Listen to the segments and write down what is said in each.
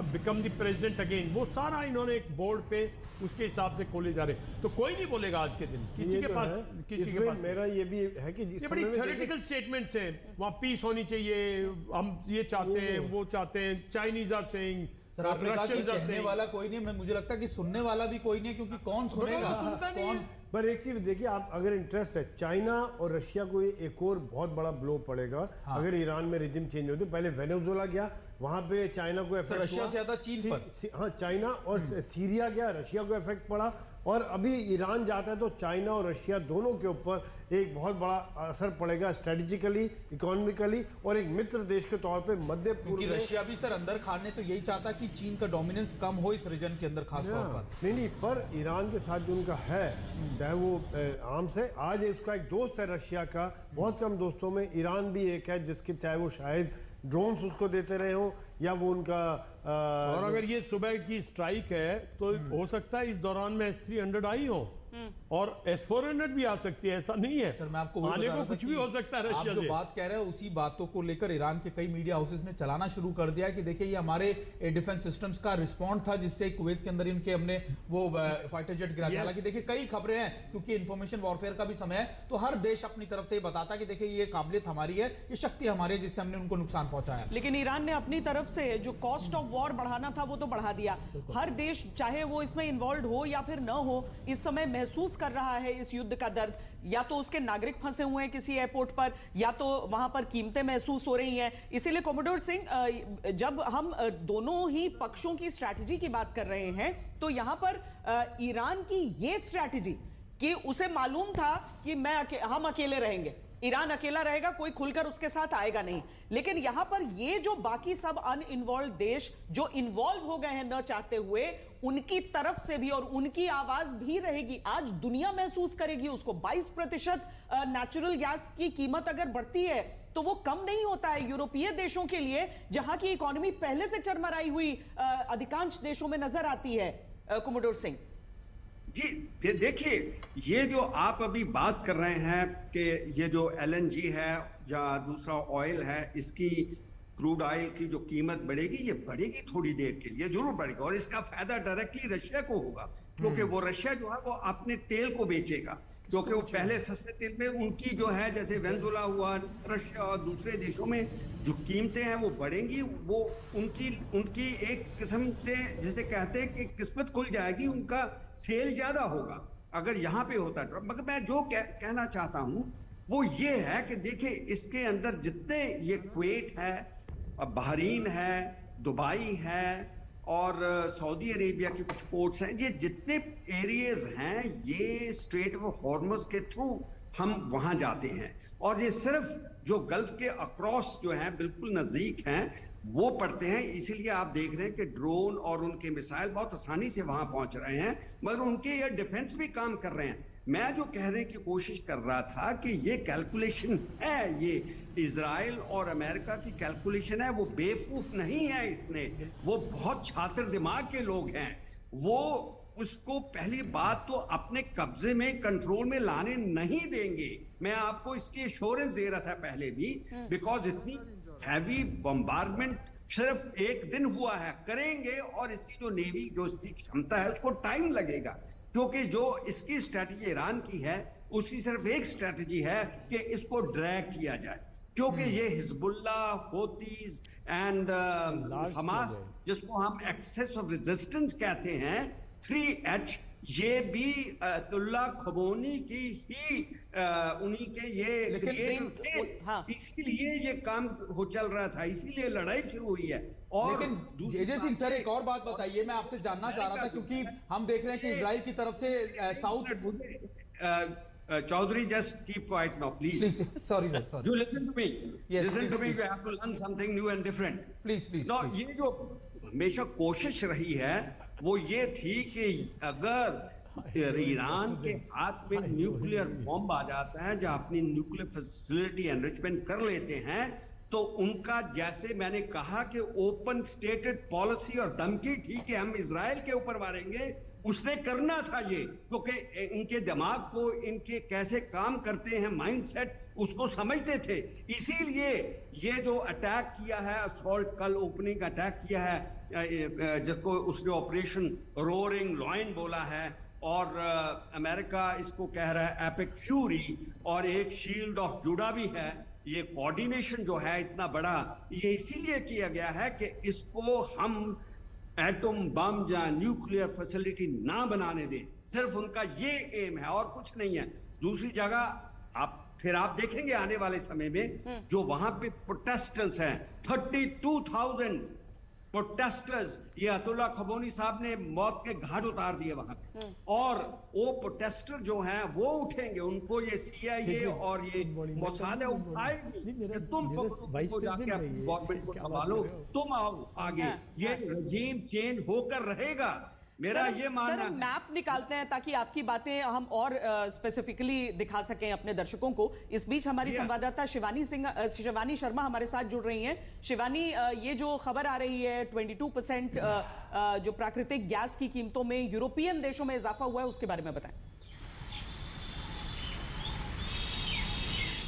Become the president again, वो सारा इन्होंने एक बोर्ड पे उसके हिसाब से खोले जा रहे। तो कोई नहीं बोलेगा आज के दिन किसी के पास, किसी के पास। मेरा ये भी है कि ये बड़ी थ्योरेटिकल स्टेटमेंट्स हैं, वहाँ पीस होनी चाहिए, हम ये चाहते हैं, वो चाहते हैं, चाइनीज आर सेइंग। सर आपने कहा कि कहने वाला कोई नहीं, मुझे लगता है कि सुनने वाला भी कोई नहीं है, क्योंकि कौन सुनेगा, कौन। पर एक चीज देखिए, आप अगर इंटरेस्ट है, चाइना और रशिया को एक और बहुत बड़ा ब्लो पड़ेगा। हाँ। अगर ईरान में रिजिम चेंज होते, पहले वेनेजुएला गया, वहां पे चाइना को इफेक्ट, रशिया से ज्यादा चीन पर। हाँ, चाइना और सीरिया गया, रशिया को इफेक्ट पड़ा, और अभी ईरान जाता है तो चाइना और रशिया दोनों के ऊपर एक बहुत बड़ा असर पड़ेगा स्ट्रेटेजिकली, इकोनॉमिकली, और एक मित्र देश के तौर पे मध्य पूर्व में। रशिया भी सर अंदर खाने तो यही चाहता कि चीन का डोमिनेंस कम हो इस रीजन के अंदर, खास तौर पर। नहीं, पर ईरान के साथ जो उनका है, चाहे वो आर्म्स है, आज उसका एक दोस्त है रशिया का, बहुत कम दोस्तों में ईरान भी एक है, जिसके चाहे वो शायद ड्रोन्स उसको देते रहे हो या वो उनका और अगर ये सुबह की स्ट्राइक है तो हो सकता है इस दौरान में S-300 आई हो और S-400 भी आ सकती है, ऐसा नहीं है सर। मैं आपको आने को कुछ भी हो सकता है रशिया से। आप जो बात कह रहे हैं उसी बातों को लेकर ईरान के कई मीडिया हाउसेस ने चलाना शुरू कर दिया कि देखिए ये हमारे डिफेंस सिस्टम्स का रिस्पॉन्ड था, जिससे कुवैत के अंदर इनके हमने वो फाइटर जेट गिरा दिया। हालांकि देखिए कई खबरें हैं, क्योंकि इंफॉर्मेशन वॉरफेयर का भी समय है, तो हर देश अपनी तरफ से बताता है कि देखिए ये काबिलियत हमारी है, ये शक्ति हमारी है, जिससे हमने उनको नुकसान पहुंचाया। लेकिन ईरान ने अपनी तरफ से जो कॉस्ट ऑफ वॉर बढ़ाना था वो तो बढ़ा दिया। हर देश चाहे वो इसमें इन्वॉल्व हो या फिर न हो, इस समय महसूस कर रहा है इस युद्ध का दर्द। या तो उसके नागरिक फंसे हुए हैं किसी एयरपोर्ट पर, या तो वहां पर कीमतें महसूस हो रही हैं। इसीलिए कोमोडोर सिंह, जब हम दोनों ही पक्षों की स्ट्रैटेजी की बात कर रहे हैं, तो यहां पर ईरान की ये स्ट्रैटेजी कि उसे मालूम था कि हम अकेले रहेंगे, ईरान अकेला रहेगा, कोई खुलकर उसके साथ आएगा नहीं। लेकिन यहां पर ये जो बाकी सब अनइन्वॉल्व देश जो इन्वॉल्व हो गए हैं न चाहते हुए, उनकी तरफ से भी और उनकी आवाज भी रहेगी। आज दुनिया महसूस करेगी उसको। 22% नेचुरल गैस की कीमत अगर बढ़ती है तो वो कम नहीं होता है यूरोपीय देशों के लिए, जहां की इकोनॉमी पहले से चरमराई हुई अधिकांश देशों में नजर आती है। कोमोडोर सिंह जी, देखिए, ये जो आप अभी बात कर रहे हैं कि ये जो LNG है या दूसरा ऑयल है, इसकी क्रूड ऑयल की जो कीमत बढ़ेगी, ये बढ़ेगी थोड़ी देर के लिए, जरूर बढ़ेगी, और इसका फायदा डायरेक्टली रशिया को होगा, क्योंकि वो रशिया जो है वो अपने तेल को बेचेगा, क्योंकि वो पहले सस्ते तेल में उनकी जो है, जैसे वेनेजुएला हुआ, रशिया और दूसरे देशों में जो कीमतें हैं वो बढ़ेंगी, वो उनकी एक किस्म से जैसे कहते हैं कि किस्मत खुल जाएगी, उनका सेल ज्यादा होगा अगर यहाँ पे होता है। मगर मैं जो कहना चाहता हूँ वो ये है कि देखिए, इसके अंदर जितने ये कुवैत है, बहरीन है, दुबई है और सऊदी अरेबिया के कुछ पोर्ट्स हैं, ये जितने एरियाज हैं, ये स्ट्रेट ऑफ हॉर्मस के थ्रू हम वहां जाते हैं, और ये सिर्फ जो गल्फ के अक्रॉस जो हैं, बिल्कुल नजदीक हैं, वो पड़ते हैं। इसीलिए आप देख रहे हैं कि ड्रोन और उनके मिसाइल बहुत आसानी से वहां पहुंच रहे हैं, मगर उनके ये डिफेंस भी काम कर रहे हैं। मैं जो कहने की कोशिश कर रहा था कि ये कैलकुलेशन है, ये इजराइल और अमेरिका की कैलकुलेशन है, वो बेवकूफ नहीं है इतने, वो बहुत छात्र दिमाग के लोग हैं। वो उसको पहली बात तो अपने कब्जे में, कंट्रोल में लाने नहीं देंगे। मैं आपको इसकी एश्योरेंस दे रहा था पहले भी, बिकॉज इतनी हैवी बम्बार्डमेंट सिर्फ एक दिन हुआ है, करेंगे, और इसकी जो नेवी, जो इसकी क्षमता है, उसको टाइम लगेगा, क्योंकि जो इसकी स्ट्रैटेजी ईरान की है, उसकी सिर्फ एक स्ट्रैटेजी है कि इसको ड्रैग किया जाए, क्योंकि ये हिजबुल्ला, होतीज एंड हमास, जिसको हम एक्सेस ऑफ रेजिस्टेंस कहते हैं, 3H, ये भी अयतुल्ला खमोनी की ही उन्हीं के ये क्रिएटर थे। हाँ। इसीलिए ये काम हो चल रहा था, इसीलिए लड़ाई शुरू हुई है। और लेकिन जे सिंह सर, एक और बात बताइए, मैं आपसे जानना चाह रहा था, क्योंकि हम देख रहे हैं कि इजराइल की तरफ से south Chaudhary, just keep quiet now, please. Sorry, sir. You listen to me. Yes, listen please, to me. please. You have to learn something new and different. Please. No, ये जो हमेशा कोशिश रही है, वो ये थी कि अगर ईरान के हाथ में न्यूक्लियर बॉम्ब आ जाता है, जहां अपनी न्यूक्लियर फैसिलिटी एनरिचमेंट कर लेते हैं, तो उनका, जैसे मैंने कहा कि ओपन स्टेटेड पॉलिसी और धमकी थी कि हम इजराइल के ऊपर मारेंगे, उसने करना था ये, क्योंकि इनके दिमाग को, इनके कैसे काम करते हैं माइंडसेट, उसको समझते थे। इसीलिए ये जो अटैक किया है, असॉल्ट, कल ओपनिंग अटैक किया है, जिसको उसने ऑपरेशन रोरिंग लॉयन बोला है, और अमेरिका इसको कह रहा है एपिक फ्यूरी, और एक शील्ड ऑफ जुड़ा भी है। ये कोऑर्डिनेशन जो है इतना बड़ा, ये इसीलिए किया गया है कि इसको हम एटम बम या न्यूक्लियर फैसिलिटी ना बनाने दें। सिर्फ उनका ये एम है और कुछ नहीं है। दूसरी जगह आप देखेंगे आने वाले समय में जो वहां पे प्रोटेस्टर्स हैं, 32,000 प्रोटेस्टर्स, ये अतुल्ला खबोनी साहब ने मौत के घाट उतार दिए वहां पे। और वो प्रोटेस्टर जो हैं वो उठेंगे, उनको ये CIA और ये मोसाद उठाएगी कि तुम को जाके अपनी गवर्नमेंट को संभालो, तुम आओ आगे। ये रजीम चेंज होकर रहेगा, मेरा ये मानना है। मैप निकालते हैं ताकि आपकी बातें हम और स्पेसिफिकली दिखा सकें अपने दर्शकों को। इस बीच हमारी संवाददाता शिवानी शर्मा हमारे साथ जुड़ रही हैं। शिवानी, ये जो खबर आ रही है 22% जो प्राकृतिक गैस की कीमतों में यूरोपियन देशों में इजाफा हुआ है, उसके बारे में बताएं।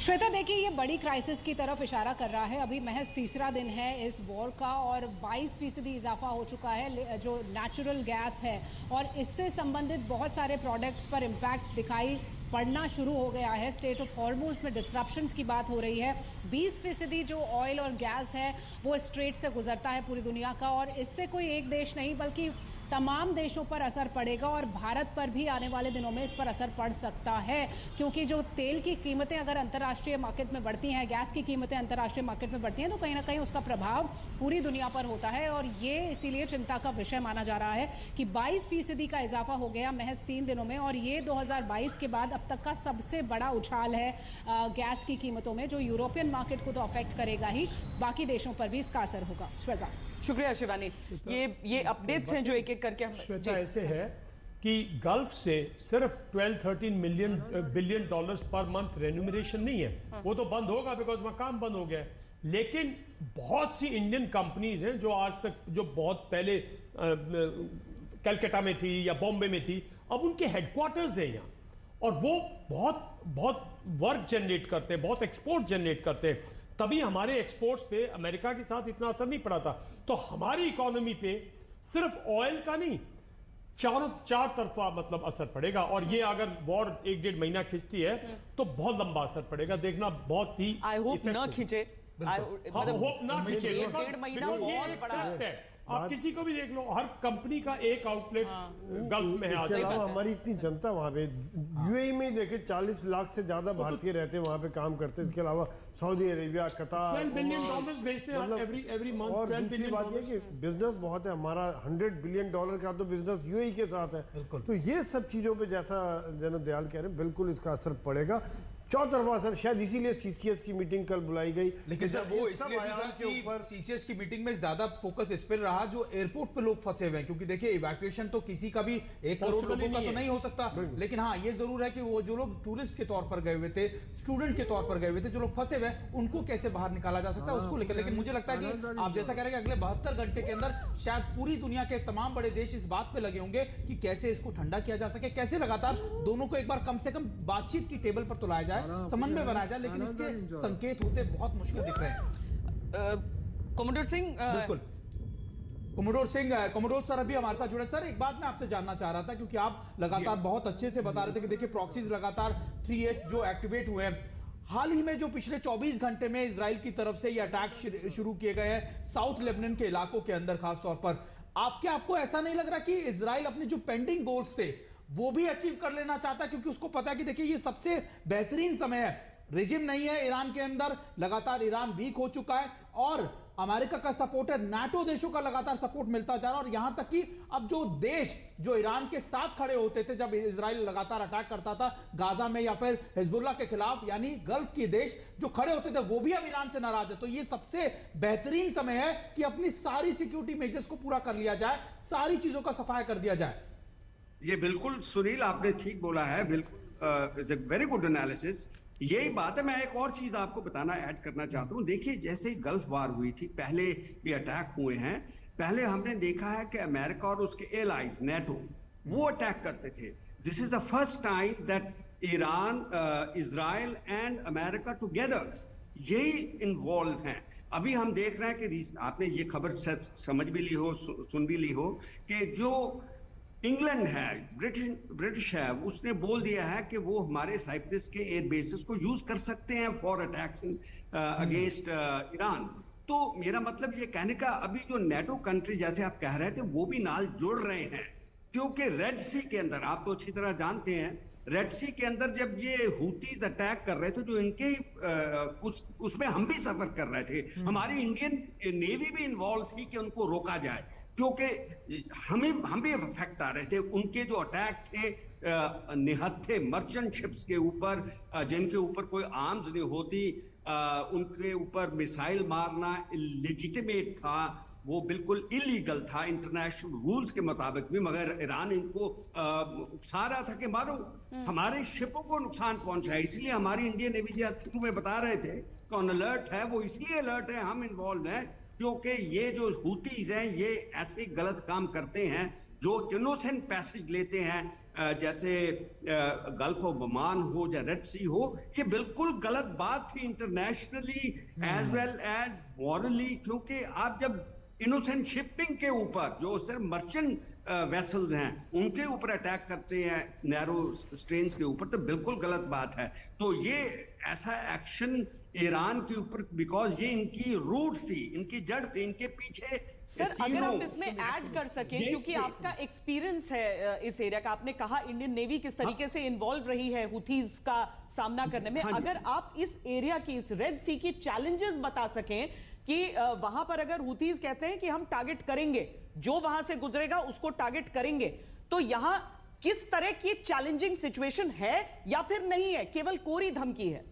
श्वेता, देखिए ये बड़ी क्राइसिस की तरफ इशारा कर रहा है। अभी महज तीसरा दिन है इस वॉर का और 22% इजाफा हो चुका है जो नेचुरल गैस है, और इससे संबंधित बहुत सारे प्रोडक्ट्स पर इम्पैक्ट दिखाई पड़ना शुरू हो गया है। स्टेट ऑफ हॉर्मुज में डिस्रप्शंस की बात हो रही है। 20% जो ऑयल और गैस है वो स्ट्रेट से गुजरता है पूरी दुनिया का, और इससे कोई एक देश नहीं बल्कि तमाम देशों पर असर पड़ेगा, और भारत पर भी आने वाले दिनों में इस पर असर पड़ सकता है, क्योंकि जो तेल की कीमतें अगर अंतर्राष्ट्रीय मार्केट में बढ़ती हैं, गैस की कीमतें अंतर्राष्ट्रीय मार्केट में बढ़ती हैं, तो कहीं ना कहीं उसका प्रभाव पूरी दुनिया पर होता है। और ये इसीलिए चिंता का विषय माना जा रहा है कि 22% का इजाफा हो गया महज 3 दिनों में, और ये 2022 के बाद अब तक का सबसे बड़ा उछाल है गैस की कीमतों में, जो यूरोपियन मार्केट को तो अफेक्ट करेगा ही, बाकी देशों पर भी इसका असर होगा। श्वेता, शुक्रिया शिवानी। ये अपडेट्स हैं जो एक एक करके हम श्वेता, ऐसे है कि गल्फ से सिर्फ 12-13 billion dollars per month remuneration नहीं है, वो तो बंद होगा बिकॉज वहां काम बंद हो गया। लेकिन बहुत सी इंडियन कंपनीज हैं जो आज तक, जो बहुत पहले कलकत्ता में थी या बॉम्बे में थी, अब उनके हेडक्वार्टर्स हैं यहाँ, और वो बहुत वर्क जनरेट करते हैं, बहुत एक्सपोर्ट जनरेट करते हैं। तभी हमारे एक्सपोर्ट्स पे अमेरिका के साथ इतना असर नहीं पड़ा था। तो हमारी इकोनॉमी पे सिर्फ ऑयल का नहीं, चार तरफा मतलब असर पड़ेगा। और ये अगर वॉर 1-1.5 महीना खिंचती है तो बहुत लंबा असर पड़ेगा, देखना बहुत ही। आई होप न खींचे, होप ना खींचे, 1.5 महीना और बड़ा है। आप किसी को भी देख लो, हर कंपनी का एक आउटलेट गल्फ में है। इसके अलावा हमारी इतनी जनता वहाँ पे UAE में देखे 40 लाख से ज्यादा भारतीय रहते हैं, वहाँ पे काम करते हैं। इसके अलावा सऊदी अरेबिया, कतार, $12 बिलियन भेजते हैं एवरी मंथ। और दूसरी बात यह कि बिजनेस बहुत है हमारा, $100 बिलियन का तो बिजनेस UAE के साथ है। तो ये सब चीजों पे जैसा जनरल दयाल कह रहे हैं, बिल्कुल इसका असर पड़ेगा, चौतरफा असर। शायद इसीलिए CCS की मीटिंग कल बुलाई गई। लेकिन जब वो इसलिए के ऊपर CCS की मीटिंग में ज्यादा फोकस इस पर रहा जो एयरपोर्ट पे लोग फंसे हुए हैं, क्योंकि देखिए इवैक्यूएशन तो किसी का भी 1 करोड़ लोगों का तो नहीं हो सकता। लेकिन हाँ, ये जरूर है कि वो जो लोग टूरिस्ट के तौर पर गए हुए थे, स्टूडेंट के तौर पर गए हुए थे, जो लोग फंसे हुए उनको कैसे बाहर निकाला जा सकता है उसको लेकर। लेकिन मुझे लगता है कि आप जैसा कह रहे हैं कि अगले 72 घंटे के अंदर शायद पूरी दुनिया के तमाम बड़े देश इस बात पे लगे होंगे कि कैसे इसको ठंडा किया जा सके, कैसे लगातार दोनों को एक बार कम से कम बातचीत की टेबल पर तो लाया जाए, समन्वय बनाया जाए। लेकिन इसके संकेत होते बहुत मुश्किल दिख रहे हैं। कोमोडोर सिंह, बिल्कुल कोमोडोर सर अभी हमारे साथ जुड़े। सर, एक बात मैं आपसे जानना चाह रहा था, क्योंकि आप लगातार बहुत अच्छे से बता रहे थे कि देखिए प्रॉक्सीज लगातार 3H जो एक्टिवेट हुए हैं। हाल ही में जो पिछले 24 घंटे में इजराइल की तरफ से ये अटैक शुरू किए गए हैं साउथ लेबनान के इलाकों के अंदर, खासतौर पर आपको ऐसा नहीं लग रहा कि इजराइल अपने जो पेंडिंग गोल्स थे वो भी अचीव कर लेना चाहता है? क्योंकि उसको पता है कि देखिए ये सबसे बेहतरीन समय है, रिजिम नहीं है ईरान के अंदर, लगातार ईरान वीक हो चुका है, और अमेरिका का सपोर्ट है, नाटो देशों का लगातार सपोर्ट मिलता जा रहा है। और यहां तक कि अब जो देश जो ईरान के साथ खड़े होते थे जब इजराइल लगातार अटैक करता था गाजा में या फिर हिजबुल्लाह के खिलाफ, यानी गल्फ के देश जो खड़े होते थे वो भी अब ईरान से नाराज है। तो ये सबसे बेहतरीन समय है कि अपनी सारी सिक्योरिटी मेजर्स को पूरा कर लिया जाए, सारी चीजों का सफाया कर दिया जाए। ये बिल्कुल सुनील आपने ठीक बोला है, बिल्कुल is a very good analysis. यही बात है। मैं एक और चीज आपको बताना ऐड करना चाहता हूँ। देखिए, जैसे ही गल्फ वार हुई थी, पहले भी अटैक हुए हैं, पहले हमने देखा है कि अमेरिका और उसके एलाइज नेटो वो अटैक करते थे। This is the first time that Iran, Israel and America together यही इन्वॉल्व हैं। अभी हम देख रहे हैं कि आपने ये खबर समझ भी ली हो, सुन भी ली हो, कि जो इंग्लैंड है, ब्रिटिश है, उसने बोल दिया है कि वो हमारे साइप्रस के एयर बेसिस को यूज कर सकते हैं फॉर अटैक्स अगेंस्ट ईरान। तो मेरा मतलब ये कहने का, अभी जो नेटो कंट्री जैसे आप कह रहे थे वो भी नाल जुड़ रहे हैं, क्योंकि रेड सी के अंदर आप तो अच्छी तरह जानते हैं, रेड सी के अंदर जब ये हूतीज अटैक कर रहे थे, जो इनके उसमें हम भी सफर कर रहे थे, हमारी इंडियन नेवी भी इन्वॉल्व थी कि उनको रोका जाए, क्योंकि हम भी अफेक्ट आ रहे थे। उनके जो अटैक थे निहत्थे मर्चेंट शिप्स के ऊपर, जिनके ऊपर कोई आर्म्स नहीं होती, उनके ऊपर मिसाइल मारना इलेजिटिमेट था, वो बिल्कुल इलीगल था इंटरनेशनल रूल्स के मुताबिक भी, मगर ईरान इनको उकसा रहा था कि मारो, हमारे शिपों को नुकसान पहुंचा है। इसलिए हमारी इंडियन नेवी जी शुरू में बता रहे थे कि ऑन अलर्ट है, वो इसलिए अलर्ट है, हम इन्वॉल्व हैं, क्योंकि ये जो हूतीज हैं ये ऐसे गलत काम करते हैं, जो इनोसेंट पैसेज लेते हैं, जैसे गल्फ ऑफ ओमान हो या रेड सी हो, ये बिल्कुल गलत बात थी internationally as well as morally, क्योंकि आप जब इनोसेंट शिपिंग के ऊपर, जो सिर्फ मर्चेंट वेसल्स हैं, उनके ऊपर अटैक करते हैं नैरो स्ट्रेन्स के ऊपर, तो बिल्कुल गलत बात है। तो ये ऐसा एक्शन ईरान के ऊपर, बिकॉज ये इनकी रूट थी, इनकी जड़ थी, इनके पीछे। सर अगर आप इसमें ऐड कर सकें, क्योंकि आपका एक्सपीरियंस है इस एरिया का, आपने कहा इंडियन नेवी किस तरीके से इन्वॉल्व रही है हुथीज का सामना करने में, अगर आप इस एरिया की, इस रेड सी की चैलेंजेस बता सकें कि वहां पर अगर हुथीज कहते हैं कि हम टारगेट करेंगे, जो वहां से गुजरेगा उसको टारगेट करेंगे, तो यहां किस तरह की चैलेंजिंग सिचुएशन है या फिर नहीं है, केवल कोरी धमकी है?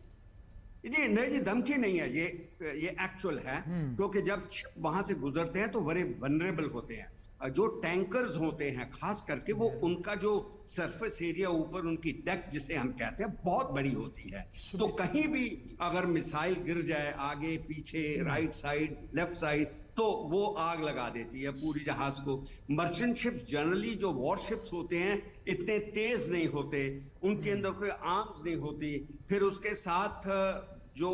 जी नहीं जी, धमकी नहीं है, ये एक्चुअल है, क्योंकि जब वहां से गुजरते हैं तो बड़े वनरेबल होते हैं। जो टैंकर्स होते हैं खास करके, वो उनका जो सरफेस एरिया ऊपर उनकी डेक जिसे हम कहते हैं बहुत बड़ी होती है, तो कहीं भी अगर मिसाइल गिर जाए आगे पीछे, राइट साइड, लेफ्ट साइड, तो वो आग लगा देती है पूरी जहाज को। मर्चेंट शिप्स जनरली, जो वॉरशिप्स होते हैं, इतने तेज नहीं होते, उनके अंदर कोई आर्म्स नहीं होती। फिर उसके साथ जो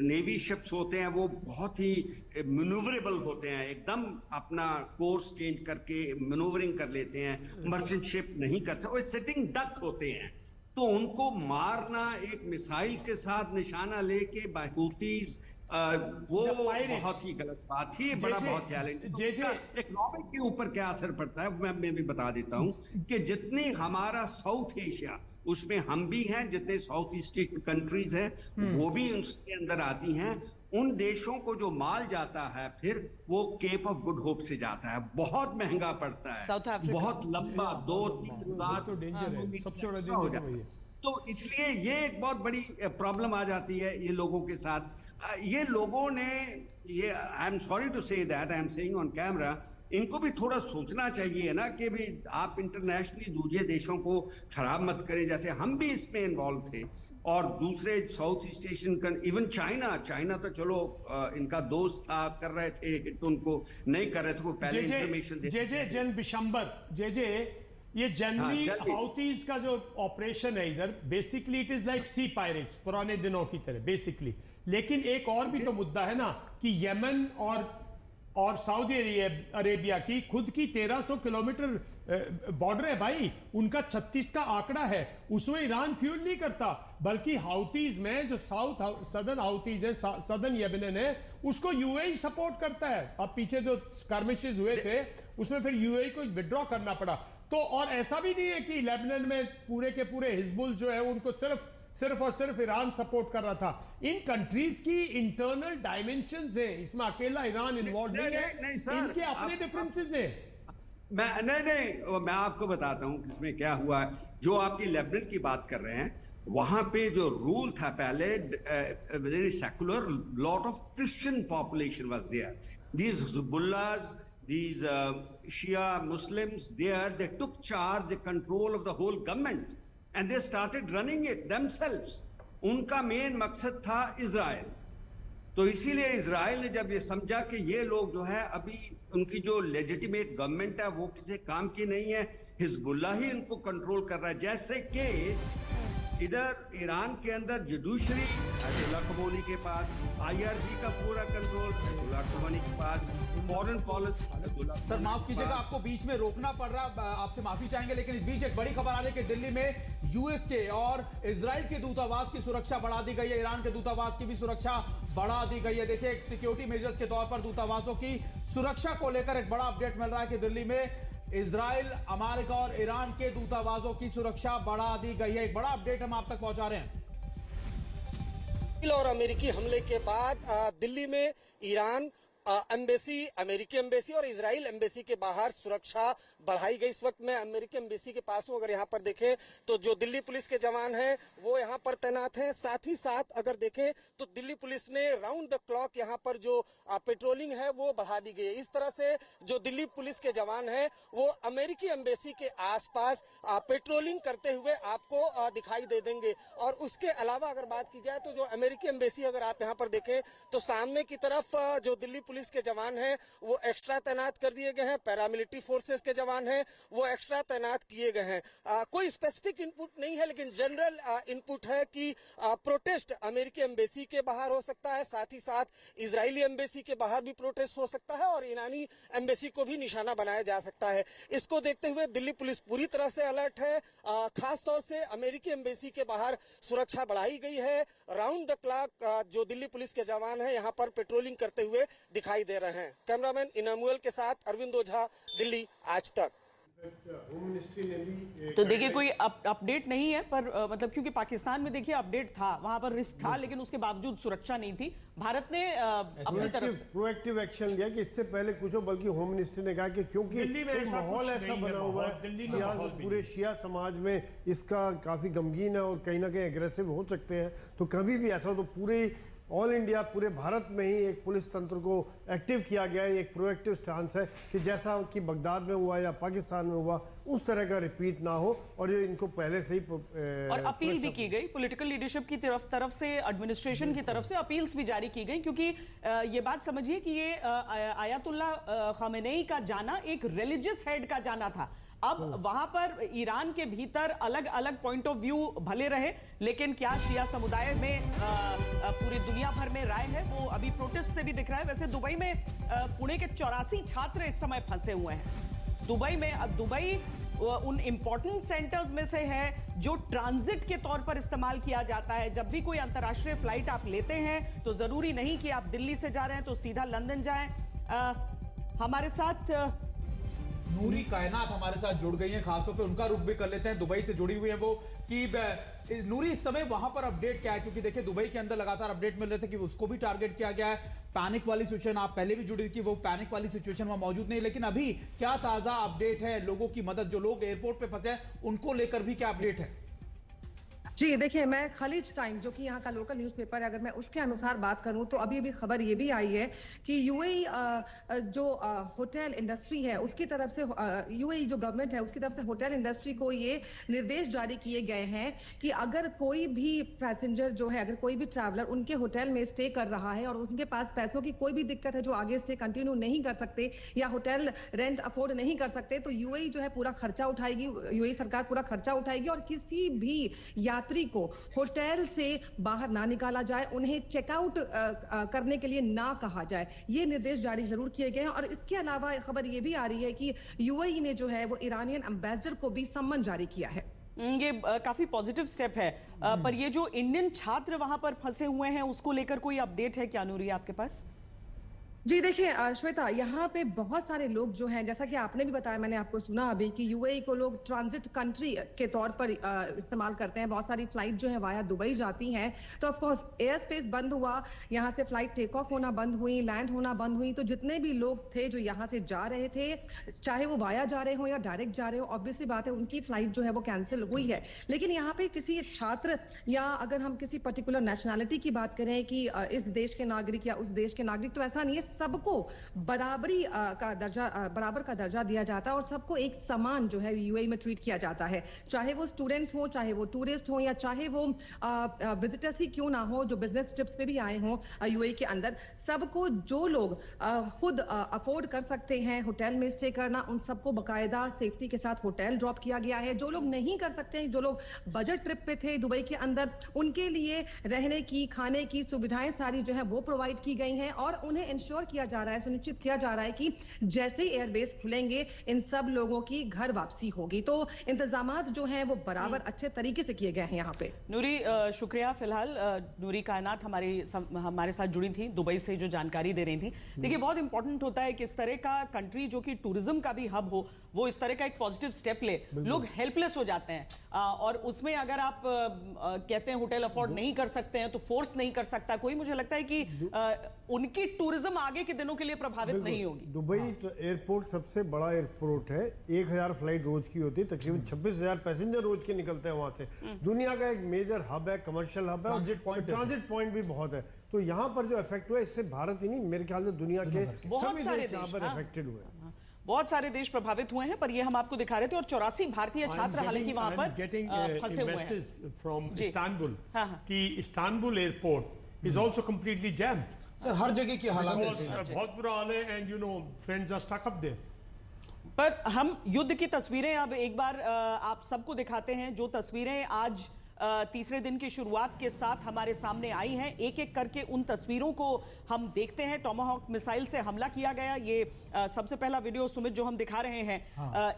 नेवी शिप्स होते हैं वो बहुत ही मैन्यूवरेबल होते हैं, एकदम अपना कोर्स चेंज करके मैन्यूवरिंग कर लेते हैं। मर्चेंट शिप नहीं कर सकते, सिटिंग डक होते हैं, तो उनको मारना एक मिसाइल के साथ निशाना लेके हुतीज, वो बहुत ही गलत बात थी, बड़ा बहुत चैलेंज। इकोनॉमिक के ऊपर क्या असर पड़ता है मैं भी बता देता हूँ, कि जितनी हमारा साउथ एशिया, उसमें हम भी हैं, जितने साउथ ईस्ट कंट्रीज हैं वो भी उसके अंदर आती हैं, उन देशों को जो माल जाता है फिर वो केप ऑफ गुड होप से जाता है, बहुत महंगा पड़ता है, बहुत लंबा, 2-3 लाख, तो इसलिए ये एक बहुत बड़ी प्रॉब्लम आ जाती है ये लोगों के साथ। ये लोगों ने, ये I am sorry to say that, I am saying on camera, इनको भी थोड़ा सोचना चाहिए ना कि भी आप इंटरनेशनली दूसरे देशों को खराब मत करें, जैसे हम भी इसमें इन्वॉल्व थे, और दूसरे south east Asian, even China तो चलो इनका दोस्त था, कर रहे थे, तो उनको नहीं कर रहे थे, वो पहले इंफॉर्मेशन जन बिशंबर ये जनरली हाउतीज का जो ऑपरेशन है इधर, basically it is like sea pirates, पुराने दिनों की तरह बेसिकली। लेकिन एक और भी तो मुद्दा है ना कि यमन और सऊदी अरेबिया की खुद की 1300 किलोमीटर बॉर्डर है भाई, उनका 36 का आंकड़ा है, उसमें ईरान फ्यूल नहीं करता, बल्कि हाउतीज में जो सदर्न हाउतीज है, सदर्न यमन है, उसको यूएई सपोर्ट करता है। अब पीछे जो स्कर्मिशेस हुए थे उसमें फिर यूएई को विड्रॉ करना पड़ा। तो और ऐसा भी नहीं है कि लेबनान में पूरे के पूरे हिजबुल जो है उनको सिर्फ और सिर्फ ईरान सपोर्ट कर रहा था। इन कंट्रीज की इंटरनल डायमेंशंस हैं, इसमें अकेला ईरान इन्वॉल्व नहीं है, इनके अपने डिफरेंसेस हैं। मैं आपको बताता हूं किसमें क्या हुआ। जो आपकी लेबनान की बात कर रहे हैं, वहां पे जो रूल था पहले, very secular, lot of Christian population was there, these हिजबुल्लाहs, these Shia Muslims there, they took charge, the control of the whole government, and they started running it themselves. उनका मेन मकसद था इजराइल। तो इसीलिए Israel ने जब ये समझा कि ये लोग जो है अभी उनकी जो लेजिटिमेट गवर्नमेंट है वो किसी काम की नहीं है, हिजबुल्लाह ही इनको कंट्रोल कर रहा है, जैसे कि इधर ईरान के अंदर जुडिशरी अयतुल्ला खमोनी के पास, IRG का पूरा कंट्रोल अयतुल्ला खमोनी के पास, फॉरेन पॉलिसी अयतुल्ला। सर माफ कीजिएगा, आपको बीच में रोकना पड़ रहा, आपसे माफी चाहेंगे, लेकिन इस बीच एक बड़ी खबर आ रही है कि दिल्ली में यूएस के और इजराइल के दूतावास की सुरक्षा बढ़ा दी गई है। ईरान के दूतावास की भी सुरक्षा बढ़ा दी गई है। देखिए, एक सिक्योरिटी मेजर्स के तौर पर दूतावासों की सुरक्षा को लेकर एक बड़ा अपडेट मिल रहा है कि दिल्ली में इजराइल, अमेरिका और ईरान के दूतावासों की सुरक्षा बढ़ा दी गई है। एक बड़ा अपडेट हम आप तक पहुंचा रहे हैं। और अमेरिकी हमले के बाद दिल्ली में ईरान एम्बेसी, अमेरिकी एम्बेसी और इजराइल एम्बेसी के बाहर सुरक्षा बढ़ाई गई। इस वक्त मैं अमेरिकी एम्बेसी के पास हूं। अगर यहां पर देखें तो जो दिल्ली पुलिस के जवान हैं वो यहां पर तैनात हैं। साथ ही साथ अगर देखें तो दिल्ली पुलिस ने राउंड द क्लॉक यहां पर जो पेट्रोलिंग है वो बढ़ा दी गई है। इस तरह से जो दिल्ली पुलिस के जवान हैं वो अमेरिकी एम्बेसी के आसपास पेट्रोलिंग करते हुए आपको दिखाई दे देंगे। और उसके अलावा अगर बात की जाए तो जो अमेरिकी एम्बेसी अगर आप यहाँ पर देखें तो सामने की तरफ जो दिल्ली पुलिस के जवान हैं वो एक्स्ट्रा तैनात कर दिए गए हैं। पैरामिलिट्री फोर्सेस के जवान हैं वो एक्स्ट्रा तैनात किए गए हैं। कोई स्पेसिफिक इनपुट नहीं है, लेकिन जनरल इनपुट है कि प्रोटेस्ट अमेरिकी एम्बेसी के बाहर हो सकता है, साथ ही साथ इजरायली एम्बेसी के बाहर भी प्रोटेस्ट हो सकता है और ईरानी एम्बेसी को भी निशाना बनाया जा सकता है। इसको देखते हुए दिल्ली पुलिस पूरी तरह से अलर्ट है। खास तौर से अमेरिकी एम्बेसी के बाहर सुरक्षा बढ़ाई गई है। राउंड द क्लॉक जो दिल्ली पुलिस के जवान हैं यहाँ पर पेट्रोलिंग करते हुए दिखाई दे रहे हैं। कैमरामैन इनामुअल के साथ अरविंद ओझा, दिल्ली आज तक। होम मिनिस्ट्री ने भी तो देखिए कोई अपडेट नहीं है, पर मतलब क्योंकि पाकिस्तान में देखिए अपडेट था, वहां पर रिस्क था, लेकिन उसके बावजूद सुरक्षा नहीं थी। भारत ने अपनी तरफ से प्रोएक्टिव एक्शन लिया कि इससे पहले कुछ हो, बल्कि होम मिनिस्ट्री ने कहा कि क्योंकि दिल्ली में एक ऐसा माहौल कुछ ऐसा नहीं है, बना हुआ माहौल दिल्ली में माहौल है, भी पूरे शिया समाज में इसका काफी गमगीन है और कहीं ना कहीं एग्रेसिव हो सकते हैं। तो कभी भी ऐसा हो तो पूरे ऑल इंडिया, पूरे भारत में ही एक पुलिस तंत्र को एक्टिव किया गया है। एक प्रोएक्टिव स्टांस है कि जैसा कि बगदाद में हुआ या पाकिस्तान में हुआ उस तरह का रिपीट ना हो, और ये इनको पहले से ही और अपील भी की गई पॉलिटिकल लीडरशिप की तरफ से, एडमिनिस्ट्रेशन की तरफ से अपील्स भी जारी की गई, क्योंकि ये बात समझिए कि ये आयतुल्ला खामेनेई का जाना एक रिलीजियस हेड का जाना था। अब वहां पर ईरान के भीतर अलग अलग पॉइंट ऑफ व्यू भले रहे, लेकिन क्या शिया समुदाय में पूरी दुनिया भर में राय है वो अभी प्रोटेस्ट से भी दिख रहा है। वैसे दुबई में पुणे के 84 छात्र इस समय फंसे हुए हैं दुबई में। अब दुबई उन इंपॉर्टेंट सेंटर्स में से है जो ट्रांजिट के तौर पर इस्तेमाल किया जाता है। जब भी कोई अंतर्राष्ट्रीय फ्लाइट आप लेते हैं तो जरूरी नहीं कि आप दिल्ली से जा रहे हैं तो सीधा लंदन जाएं। हमारे साथ नूरी कायनात हमारे साथ जुड़ गई हैं, खासतौर पे उनका रुख भी कर लेते हैं। दुबई से जुड़ी हुई है वो कि नूरी इस समय वहां पर अपडेट क्या है, क्योंकि देखिए दुबई के अंदर लगातार अपडेट मिल रहे थे कि उसको भी टारगेट किया गया है। पैनिक वाली सिचुएशन आप पहले भी जुड़ी थी, वो पैनिक वाली सिचुएशन वहां मौजूद नहीं, लेकिन अभी क्या ताजा अपडेट है? लोगों की मदद, जो लोग एयरपोर्ट पे फंसे हैं उनको लेकर भी क्या अपडेट है? जी देखिए, मैं खलीज टाइम जो कि यहाँ का लोकल न्यूज़पेपर है, अगर मैं उसके अनुसार बात करूँ तो अभी अभी खबर ये भी आई है कि यूएई जो होटल इंडस्ट्री है उसकी तरफ से, यूएई जो गवर्नमेंट है उसकी तरफ से होटल इंडस्ट्री को ये निर्देश जारी किए गए हैं कि अगर कोई भी पैसेंजर जो है, अगर कोई भी ट्रैवलर उनके होटल में स्टे कर रहा है और उनके पास पैसों की कोई भी दिक्कत है, जो आगे स्टे कंटिन्यू नहीं कर सकते या होटल रेंट अफोर्ड नहीं कर सकते, तो यूएई जो है पूरा खर्चा उठाएगी, यूएई सरकार पूरा खर्चा उठाएगी और किसी भी यात्री को होटल से बाहर ना निकाला जाए, उन्हें चेकआउट करने के लिए ना कहा जाए। ये निर्देश जारी जरूर किए गए हैं। और इसके अलावा खबर ये भी आ रही है कि यूएई ने जो है वो ईरानियन एम्बेसडर को भी सम्मन जारी किया है। ये काफी पॉजिटिव स्टेप है। पर ये जो इंडियन छात्र वहां पर फंसे हुए हैं उसको लेकर कोई अपडेट है क्या नूरी आपके पास? जी देखिए श्वेता, यहाँ पे बहुत सारे लोग जो हैं, जैसा कि आपने भी बताया, मैंने आपको सुना अभी कि यूएई को लोग ट्रांजिट कंट्री के तौर पर इस्तेमाल करते हैं। बहुत सारी फ्लाइट जो है वाया दुबई जाती हैं, तो ऑफ कोर्स एयर स्पेस बंद हुआ, यहाँ से फ्लाइट टेक ऑफ होना बंद हुई, लैंड होना बंद हुई। तो जितने भी लोग थे जो यहाँ से जा रहे थे, चाहे वो वाया जा रहे हो या डायरेक्ट जा रहे हो, ऑब्वियसली बात है उनकी फ्लाइट जो है वो कैंसिल हुई है। लेकिन यहाँ पे किसी छात्र या अगर हम किसी पर्टिकुलर नेशनैलिटी की बात करें कि इस देश के नागरिक या उस देश के नागरिक, तो ऐसा नहीं है। सबको बराबर का दर्जा दिया जाता है और सबको एक समान जो है यूएई में ट्रीट किया जाता है, चाहे वो स्टूडेंट्स हो, चाहे वो टूरिस्ट हो, या चाहे वो विजिटर्स ही क्यों ना हो जो बिजनेस ट्रिप्स पे भी आए हों यूएई के अंदर। सबको, जो लोग खुद अफोर्ड कर सकते हैं होटल में स्टे करना, उन सबको बाकायदा सेफ्टी के साथ होटल ड्रॉप किया गया है। जो लोग नहीं कर सकते हैं, जो लोग बजट ट्रिप पे थे दुबई के अंदर, उनके लिए रहने की, खाने की सुविधाएं सारी जो है वो प्रोवाइड की गई हैं और उन्हें इंश्योर किया जा रहा है, सुनिश्चित किया जा रहा है कि जैसे ही एयरबेस खुलेंगे इन सब लोगों की घर वापसी होगी। तो इंतजामात जो हैं वो बराबर अच्छे तरीके से किए गए हैं यहाँ पे। नूरी, शुक्रिया। फिलहाल नूरी कायनात हमारे साथ जुड़ी थी दुबई से, जो जानकारी दे रही थी। देखिए, बहुत इंपॉर्टेंट होता है कि इस तरह का कंट्री जो कि टूरिज्म का भी हब हो, वो इस तरह का एक पॉजिटिव स्टेप ले। लोग हेल्पलेस हो जाते हैं और उसमें अगर आप कहते हैं होटल अफोर्ड नहीं कर सकते हैं तो फोर्स नहीं कर सकता कोई। मुझे लगता है कि उनकी टूरिज्म आगे के दिनों के लिए प्रभावित नहीं होगी। दुबई एयरपोर्ट सबसे बड़ा एयरपोर्ट है, 1000 फ्लाइट रोज की होती है, तकरीबन 26,000 पैसेंजर रोज के निकलते हैं वहां से। दुनिया का एक मेजर हब है, कमर्शियल हब है, ट्रांजिट पॉइंट भी बहुत है। तो यहाँ पर जो इफेक्ट हुआ, इससे भारत ही नहीं, मेरे ख्याल से दुनिया के बहुत सारे देश यहाँ पर इफेक्टेड हुए। बहुत सारे देश प्रभावित हुए हैं, पर ये हम आपको दिखा रहे थे। और 84 भारतीय छात्र हालांकि वहां पर फंसे हुए हैं। फ्रॉम इस्तांबुल कि Istanbul airport is also completely jammed. Sir, हर जगह की हालात ऐसे हैं, बहुत बुरा हाल है, and you know friends are stuck up there. पर हम युद्ध की तस्वीरें अब एक बार आप सबको दिखाते हैं, जो तस्वीरें आज तीसरे दिन की शुरुआत के साथ हमारे सामने आई हैं। एक एक करके उन तस्वीरों को हम देखते हैं। टॉमाहॉक मिसाइल से हमला किया गया, ये सबसे पहला वीडियो सुमित जो हम दिखा रहे हैं,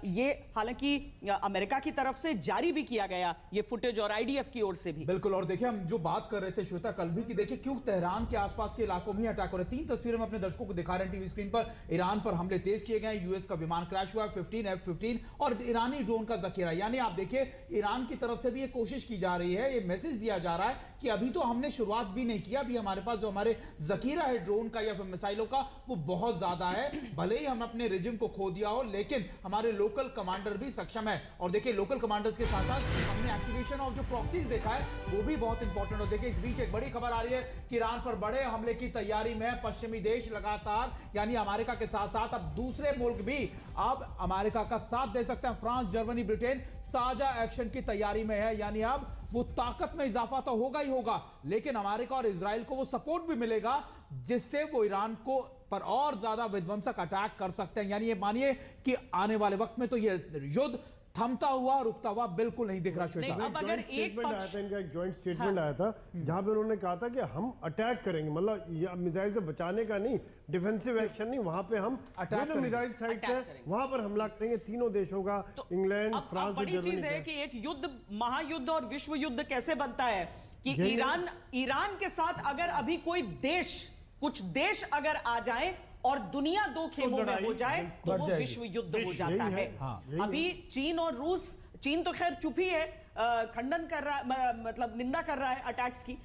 ये हालांकि अमेरिका की तरफ से जारी भी किया गया ये फुटेज, और आईडीएफ की ओर से भी। बिल्कुल। और देखिए, हम जो बात कर रहे थे श्वेता कल भी, कि देखिए क्यों तेहरान के आसपास के इलाकों में अटैक हो रहे हैं। 3 तस्वीरें हम अपने दर्शकों को दिखा रहे हैं टीवी स्क्रीन पर। ईरान पर हमले तेज किए गए, यूएस का विमान क्रैश हुआ, F-15 और ईरानी ड्रोन का जखीरा। यानी आप देखिए, ईरान की तरफ से भी ये कोशिश की जा रही है, ये मैसेज दिया जा रहा है कि अभी तो हमने शुरुआत भी नहीं किया, अभी हमारे पास जो हमारे जखीरा है ड्रोन का या फिर मिसाइलों का, वो बहुत ज्यादा है। भले ही हम अपने रिजिम को खो दिया हो, लेकिन हमारे लोकल कमांडर भी सक्षम है। और देखिए, लोकल कमांडर्स के साथ साथ हमने एक्टिवेशन ऑफ जो प्रॉक्सीज देखा है, वो भी बहुत इंपॉर्टेंट है। देखिए, इस बीच एक बड़ी खबर आ रही है कि ईरान पर बड़े हमले की तैयारी में पश्चिमी देश लगातार, यानी अमेरिका के साथ साथ अब दूसरे मुल्क भी अब अमेरिका का साथ दे सकते हैं। फ्रांस, जर्मनी, ब्रिटेन साझा एक्शन की तैयारी में है। यानी अब वो ताकत में इजाफा तो होगा ही होगा, लेकिन अमेरिका और इजराइल को वो सपोर्ट भी मिलेगा, जिससे वो ईरान को पर और ज्यादा विध्वंसक अटैक कर सकते हैं। यानी ये मानिए कि आने वाले वक्त में तो ये युद्ध थमता हुआ, रुकता हुआ बिल्कुल नहीं दिख रहा। अब अगर एक आया था, इनका एक जॉइंट स्टेटमेंट आया था, जहां पे उन्होंने कहा था कि हम अटैक करेंगे, मतलब मिसाइल से बचाने का नहीं, डिफेंसिव एक्शन नहीं, वहां पे हम जो मिसाइल साइट है वहां पर हमला करेंगे। तीनों देशों का, इंग्लैंड, फ्रांस, बड़ी चीज है कि एक युद्ध, महायुद्ध और विश्व युद्ध कैसे बनता है कि ईरान के साथ अगर अभी कोई देश, कुछ देश अगर आ जाए और दुनिया दो खेमों में हो जाए, तो वो विश्व युद्ध हो जाता है। अभी चीन और रूस, चीन तो खैर चुप ही है, खंडन कर रहा है, मतलब निंदा कर रहा है अटैक्स की।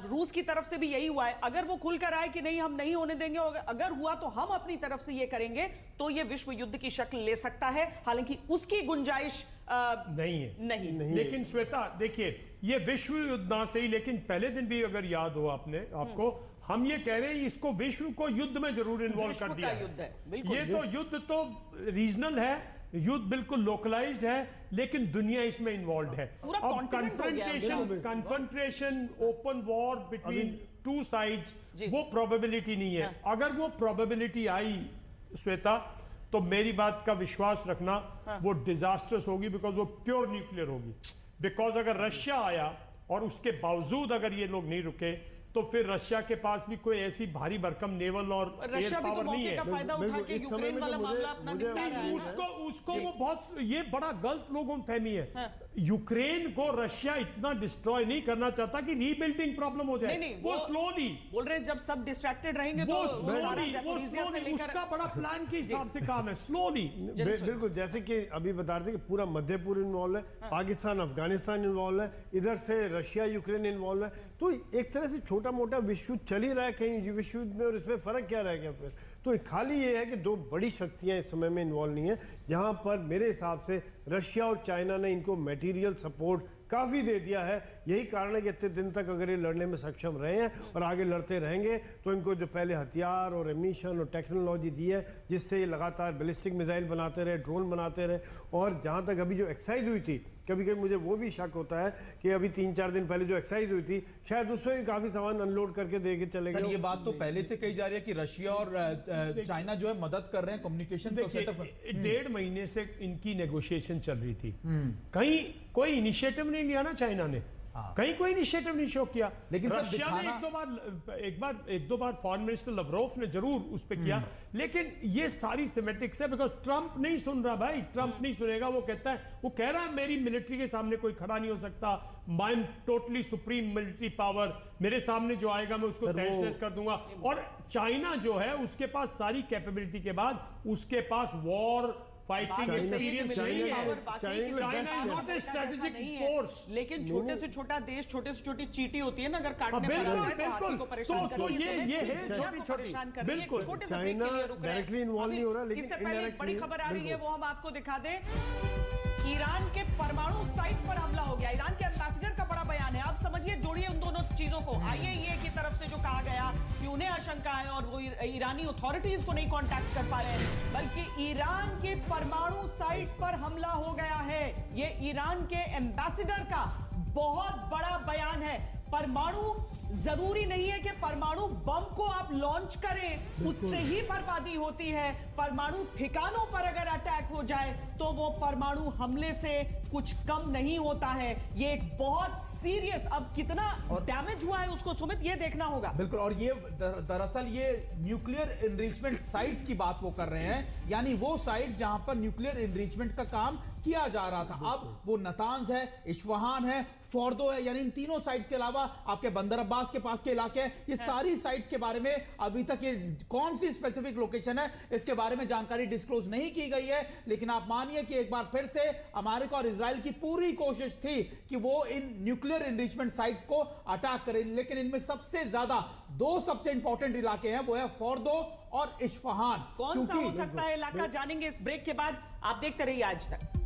रूस की तरफ से भी यही हुआ है। अगर वो खुलकर आए कि नहीं हम नहीं होने देंगे, और अगर हुआ तो हम अपनी तरफ से ये करेंगे, तो ये विश्व युद्ध की शक्ल ले सकता है। हालांकि उसकी गुंजाइश नहीं। लेकिन श्वेता देखिए, ये विश्व युद्ध ना सही, लेकिन पहले दिन भी अगर याद हो आपको, हम ये कह रहे हैं इसको विश्व को युद्ध में जरूर इन्वॉल्व कर दिया है। ये तो युद्ध तो रीजनल है, युद्ध बिल्कुल लोकलाइज्ड है, लेकिन दुनिया इसमें इन्वॉल्व है। अब confrontation, open war between 2 sides, वो प्रोबेबिलिटी नहीं है। अगर वो प्रोबेबिलिटी आई श्वेता, तो मेरी बात का विश्वास रखना, वो डिजास्टर्स होगी, बिकॉज वो प्योर न्यूक्लियर होगी। बिकॉज अगर रशिया आया और उसके बावजूद अगर ये लोग नहीं रुके, तो फिर रशिया के पास भी कोई ऐसी भारी भरकम नेवल और एयर पावर नहीं है। फायदा उठा के यूक्रेन वाला मामला अपना निपटा रहा है। उसको वो बहुत, ये बड़ा गलत लोगों में फहमी है। यूक्रेन को रशिया इतना डिस्ट्रॉय नहीं करना चाहता कि रीबिल्डिंग प्रॉब्लम हो जाए। नहीं, वो स्लोली बोल रहे हैं, जब सब डिस्ट्रैक्टेड रहेंगे तो उसका बड़ा प्लान के हिसाब से काम है, स्लोली। बिल्कुल, जैसे कि अभी बता रहे थे कि पूरा मध्य पूर्व इन्वॉल्व है, पाकिस्तान, अफगानिस्तान इन्वॉल्व है, इधर से रशिया, यूक्रेन इन्वॉल्व है। तो एक तरह से छोटा मोटा विश्व चल ही रहा है कहीं विश्व युद्ध में, और इसमें फर्क क्या रह गया फिर? तो खाली ये है कि 2 बड़ी शक्तियां इस समय में इन्वॉल्व नहीं है, जहां पर मेरे हिसाब से रशिया और चाइना ने इनको मटेरियल सपोर्ट काफ़ी दे दिया है। यही कारण है कि इतने दिन तक अगर ये लड़ने में सक्षम रहे हैं और आगे लड़ते रहेंगे तो इनको जो पहले हथियार और एमिशन और टेक्नोलॉजी दी है जिससे ये लगातार बैलिस्टिक मिसाइल बनाते रहे, ड्रोन बनाते रहे। और जहाँ तक अभी जो एक्सरसाइज हुई थी, कभी कभी मुझे वो भी शक होता है कि अभी 3-4 दिन पहले जो एक्सरसाइज हुई थी शायद उसमें भी काफ़ी सामान अनलोड करके दे के चले गए। ये बात तो पहले से कही जा रही है कि रशिया और चाइना जो है मदद कर रहे हैं कम्युनिकेशन को सेटअप। 1.5 महीने से इनकी नेगोशिएशन चल रही थी, कहीं कोई इनिशिएटिव नहीं लिया ना चाइना ने, कहीं कोई इनिशिएटिव नहीं शो किया। लेकिन रशिया ने एक दो बार फॉरेन मिनिस्टर लवरोव ने जरूर उस पे किया, लेकिन ये सारी सिमेटिक्स है बिकॉज ट्रंप नहीं सुन रहा भाई, ट्रंप नहीं सुनेगा। वो कहता है, वो कह रहा है मेरी मिलिट्री के सामने कोई खड़ा नहीं हो सकता, I am totally supreme military power, मेरे सामने जो आएगा मैं उसको तहस कर दूंगा। और चाइना जो है उसके पास सारी कैपेबिलिटी के बाद उसके पास वॉर फाइटिंग एक्सपीरियंस नहीं है। China is not a strategic force. लेकिन छोटे से छोटा देश, छोटे से छोटी चींटी होती है ना, अगर काटने पर बिल्कुल लग जाए तो हाथी को परेशान कर तो रही है। ये है छोटी छोटी, बिल्कुल। छोटे से ब्रेक के लिए रुक रहे हैं। डायरेक्टली इन्वॉल्व नहीं हो रहा, लेकिन इससे पहले एक बड़ी indirectly, खबर आ रही है, बिल्कुल। वो हम आपको दिखा दें। ईरान के परमाणु साइट पर हमला हो गया। ईरान के एम्बेसडर का बड़ा बयान है। आप समझिए, जोड़िए उन दोनों चीजों को। आईएईए की तरफ से जो कहा गया कि उन्हें आशंका है और वो ईरानी अथॉरिटीज को नहीं कांटेक्ट कर पा रहे हैं, बल्कि ईरान के परमाणु साइट पर हमला हो गया है। ये ईरान के एम्बेसडर का बहुत बड़ा बयान है। परमाणु जरूरी नहीं है कि परमाणु बम को आप लॉन्च करें उससे ही बर्बादी होती है। परमाणु ठिकानों पर अगर अटैक हो जाए तो वो परमाणु हमले से कुछ कम नहीं होता है। ये एक बहुत सीरियस, अब कितना डैमेज हुआ है उसको सुमित ये देखना होगा। बिल्कुल। और ये दरअसल ये न्यूक्लियर एनरिचमेंट साइट्स की बात वो कर रहे हैं, यानी वो साइट जहां पर न्यूक्लियर एनरिचमेंट का काम किया जा रहा था। अब वो नतांज है, इस्फहान है, फोर्दो है, यानी इन तीनों साइट्स के अलावा आपके बंदर अब्बास के पास के इलाके हैं। ये सारी साइट्स के बारे में अभी तक ये कौन सी स्पेसिफिक लोकेशन है इसके बारे में जानकारी डिस्क्लोज नहीं की गई है। लेकिन आप मानिए कि एक बार फिर से अमेरिका और इजराइल की पूरी कोशिश थी कि वो इन न्यूक्लियर एनरिचमेंट साइट्स को अटैक करें, लेकिन इनमें सबसे ज्यादा दो सबसे इंपॉर्टेंट इलाके हैं, वो है फोर्दो और इस्फहान। कौन सा हो सकता है इलाका, जानेंगे इस ब्रेक के बाद। आप देखते रहिए आज तक।